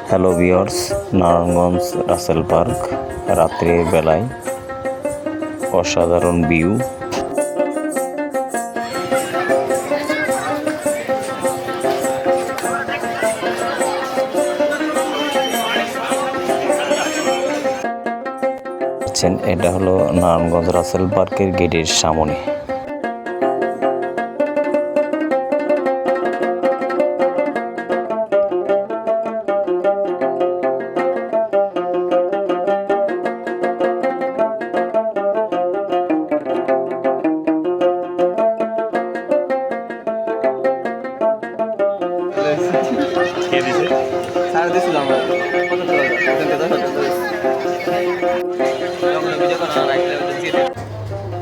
Hello viewers, Narayanganj Russel park রাত্রের বেলায় অসাধারণ ভিউ। এটা হলো নারায়ণগঞ্জ রাসেল পার্কের গেটের সামনে।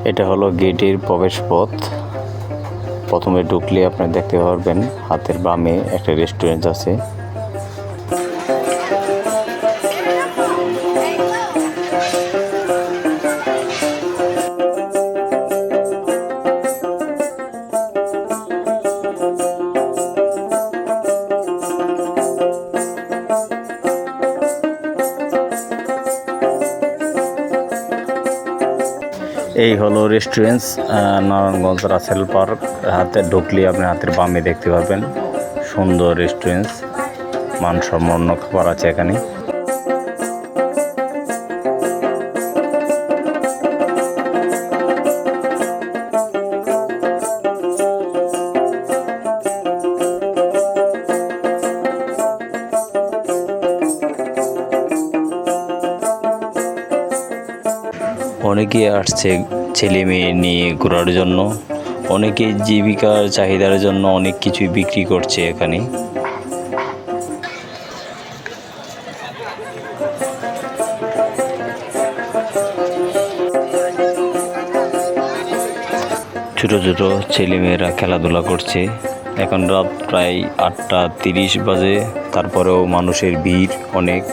এটা হলো গেটের প্রবেশ পথ। প্রথমে ঢুকলে আপনি দেখতে পারবেন হাতের বামে একটা রেস্টুরেন্ট আছে। এই হলো রেস্টুরেন্ট নারায়ণগঞ্জ রাসেল পার্ক। হাতে ঢুকলে আপনি হাতের বামে দেখতে পাবেন সুন্দর রেস্টুরেন্ট, মানসম্পন্ন খাবার আছে এখানে। অনেকে আসছে ছেলে মেয়ে নিয়ে ঘোরার জন্য, অনেকে জীবিকার চাহিদার জন্য অনেক কিছুই বিক্রি করছে এখানে। ছোট ছোট ছেলেমেয়েরা খেলাধুলা করছে। এখন রাত প্রায় 8:30 বাজে, তারপরেও মানুষের ভিড় অনেক।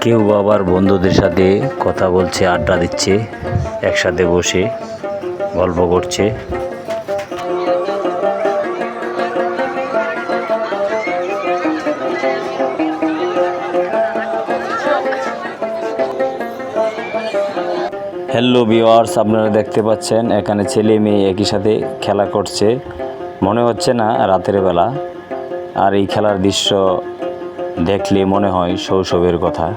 কেউ আবার বন্ধুদের সাথে কথা বলছে, আড্ডা দিচ্ছে, একসাথে বসে গল্প করছে। হ্যালো ভিউয়ার্স, আপনারা দেখতে পাচ্ছেন এখানে ছেলে মেয়ে একই সাথে খেলা করছে। মনে হচ্ছে না রাতের বেলা, আর এই খেলার দৃশ্য দেখলে মনে হয় শৈশবের কথা।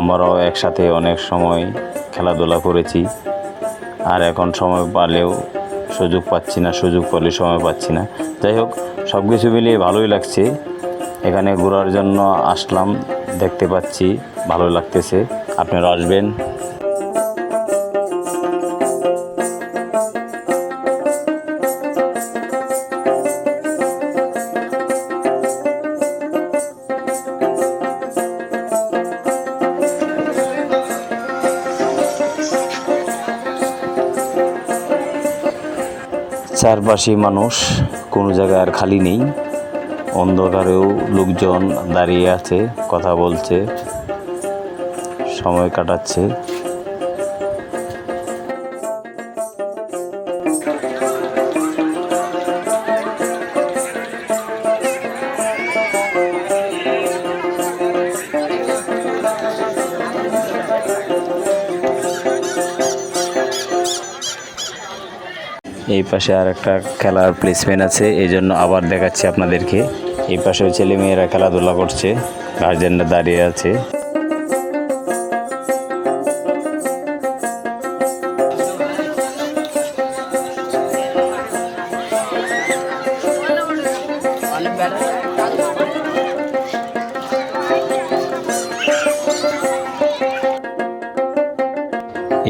আমরাও একসাথে অনেক সময় খেলাধুলা করেছি, আর এখন সময় পালেও সুযোগ পাচ্ছি না, সুযোগ পেলে সময় পাচ্ছি না। যাই হোক, সব কিছু মিলিয়ে ভালোই লাগছে। এখানে ঘোরার জন্য আসলাম, দেখতে পাচ্ছি ভালো লাগতেছে। আপনারা আসবেন। চারপাশে মানুষ, কোনো জায়গায় আর খালি নেই। অন্ধকারেও লোকজন দাঁড়িয়ে আছে, কথা বলছে, সময় কাটাচ্ছে। এই পাশে আর একটা খেলার প্লেসমেন্ট আছে, এই জন্য আবার দেখাচ্ছি আপনাদেরকে। এই পাশেও ছেলে মেয়েরা খেলাধুলা করছে, গার্জেনরা দাঁড়িয়ে আছে।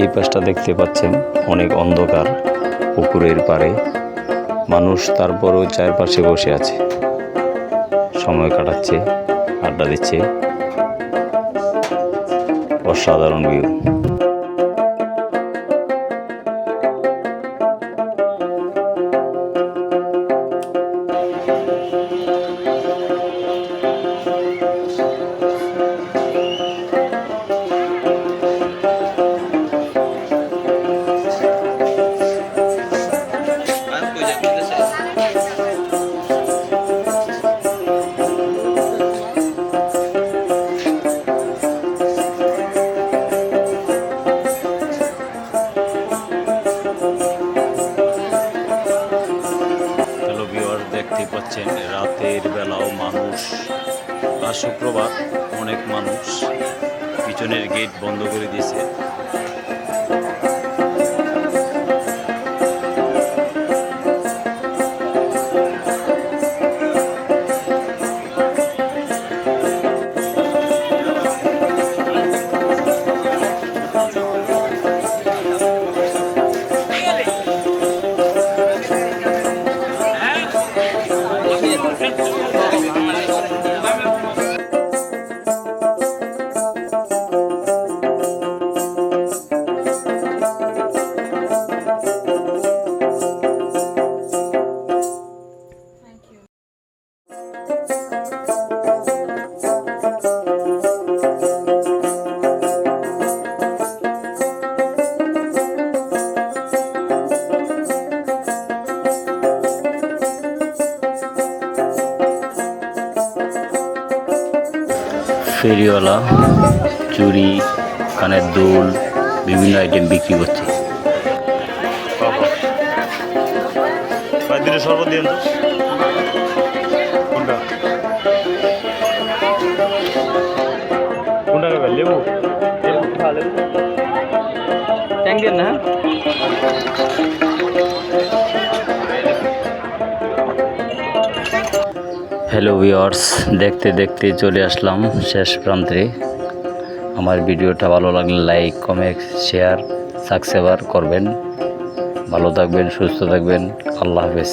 এই পাশটা দেখতে পাচ্ছেন অনেক অন্ধকার। পুকুরের পাড়ে মানুষ, তারপরও চারপাশে বসে আছে, সময় কাটাচ্ছে, আড্ডা দিচ্ছে। অসাধারণ ভিউ। শুক্রবার অনেক মানুষ পিছনের গেট বন্ধ করে দিয়েছে। ফেরিওয়ালা চুড়ি, কানের দুল, বিভিন্ন আইটেম বিক্রি করছে। শরবত দিন কোনটা কোনটা খাবেন? লেবু ট্যাং দেন না। হ্যালো ভিউয়ার্স, দেখতে দেখতে চলে আসলাম শেষ প্রান্তে। আমার ভিডিওটা ভালো লাগলে লাইক, কমেন্ট, শেয়ার, সাবস্ক্রাইব করবেন। ভালো থাকবেন, সুস্থ থাকবেন। আল্লাহ হাফেজ।